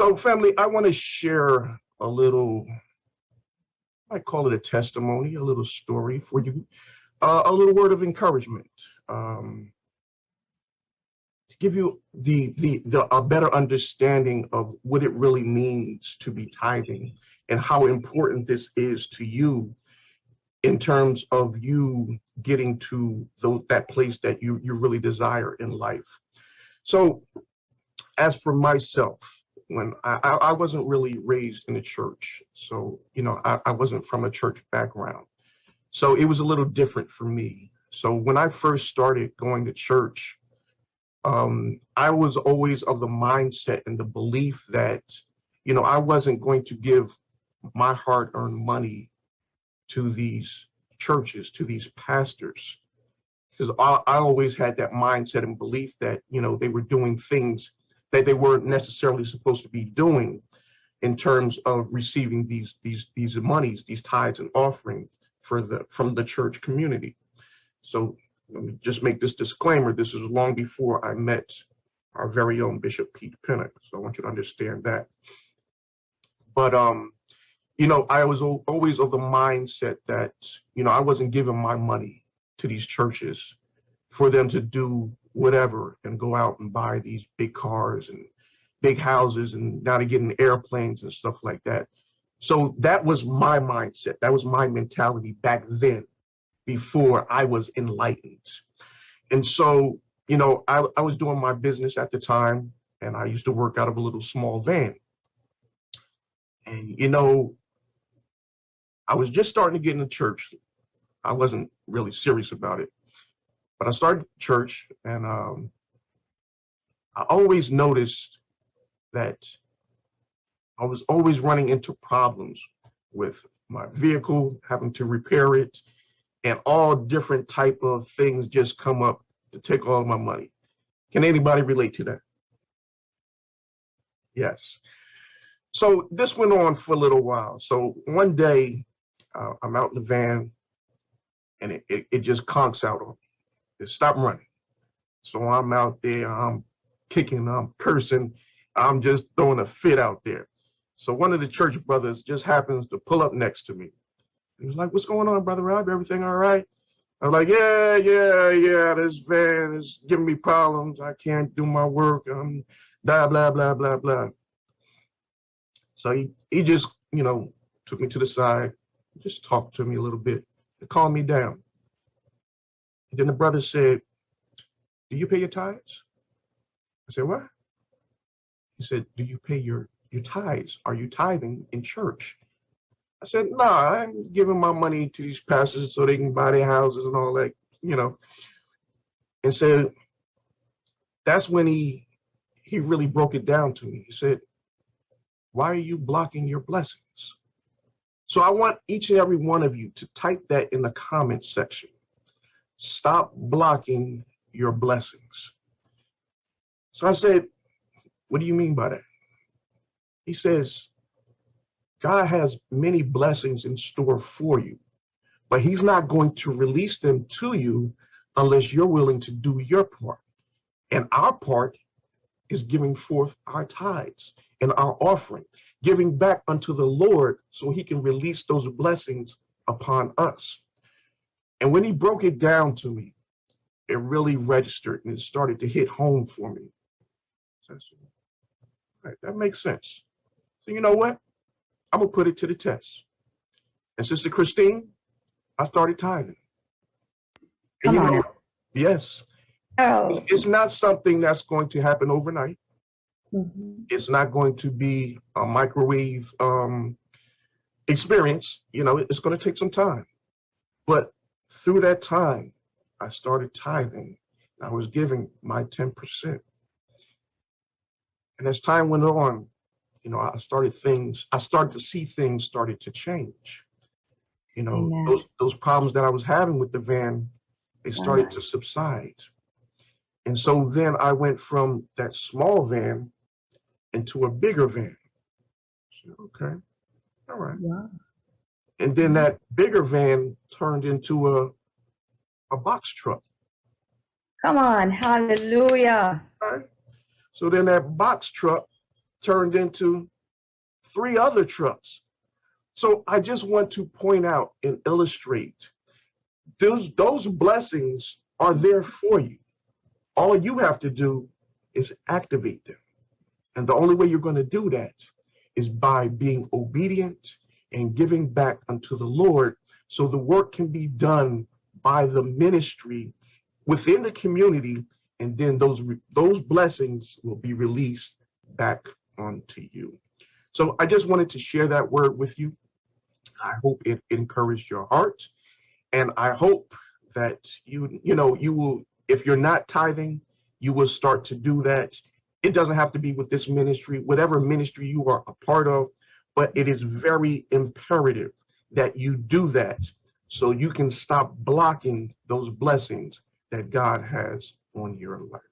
So family, I want to share a little, I call it a testimony, a little story for you, a little word of encouragement, to give you a better understanding of what it really means to be tithing and how important this is to you in terms of you getting to that place that you really desire in life. So as for myself, when I wasn't really raised in a church, so, I wasn't from a church background. So it was a little different for me. So when I first started going to church, I was always of the mindset and the belief that, I wasn't going to give my hard-earned money to these churches, to these pastors, because I always had that mindset and belief that, they were doing things that they weren't necessarily supposed to be doing in terms of receiving these monies, these tithes and offerings from the church community. So let me just make this disclaimer. This is long before I met our very own Bishop Pete Pinnock. So I want you to understand that. But, I was always of the mindset that, I wasn't giving my money to these churches for them to do whatever and go out and buy these big cars and big houses and now to get in airplanes and stuff like that. So that was my mindset. That was my mentality back then, before I was enlightened. And so, I was doing my business at the time, and I used to work out of a little small van. And, I was just starting to get into church. I wasn't really serious about it. But I started church, and I always noticed that I was always running into problems with my vehicle, having to repair it, and all different type of things just come up to take all of my money. Can anybody relate to that? Yes. So this went on for a little while. So one day I'm out in the van, and it just conks out on me. It stopped running. So I'm out there, I'm kicking, I'm cursing, I'm just throwing a fit out there. So one of the church brothers just happens to pull up next to me. He was like, "What's going on, Brother Rob? Everything all right?" I'm like, yeah, this van is giving me problems. I can't do my work. Blah, blah, blah, blah, blah. So he just, took me to the side, just talked to me a little bit, and calmed me down. And then the brother said, "Do you pay your tithes?" I said, "What?" He said, "Do you pay your tithes? Are you tithing in church?" I said, "Nah, I'm giving my money to these pastors so they can buy their houses and all that, And so that's when he really broke it down to me. He said, "Why are you blocking your blessings?" So I want each and every one of you to type that in the comments section. Stop blocking your blessings. So I said, "What do you mean by that?" He says, "God has many blessings in store for you, but he's not going to release them to you unless you're willing to do your part. And our part is giving forth our tithes and our offering, giving back unto the Lord so he can release those blessings upon us." And when he broke it down to me, it really registered and it started to hit home for me. So I said, "All right, that makes sense. So you know what? I'm going to put it to the test." And Sister Christine, I started tithing. Come on. Yes. Oh. It's not something that's going to happen overnight. Mm-hmm. It's not going to be a microwave experience. It's going to take some time. But through that time, I started tithing. I was giving my 10%. And as time went on, I started to see things started to change. Those problems that I was having with the van, they started to subside. And so then I went from that small van into a bigger van. So, okay, all right. Yeah. And then that bigger van turned into a box truck. Come on, hallelujah. All right. So then that box truck turned into 3 other trucks. So I just want to point out and illustrate those blessings are there for you. All you have to do is activate them. And the only way you're going to do that is by being obedient and giving back unto the Lord, so the work can be done by the ministry within the community, and then those blessings will be released back onto you. So I just wanted to share that word with you. I hope it encouraged your heart, and I hope that you will, if you're not tithing, you will start to do that. It doesn't have to be with this ministry, whatever ministry you are a part of, but it is very imperative that you do that so you can stop blocking those blessings that God has on your life.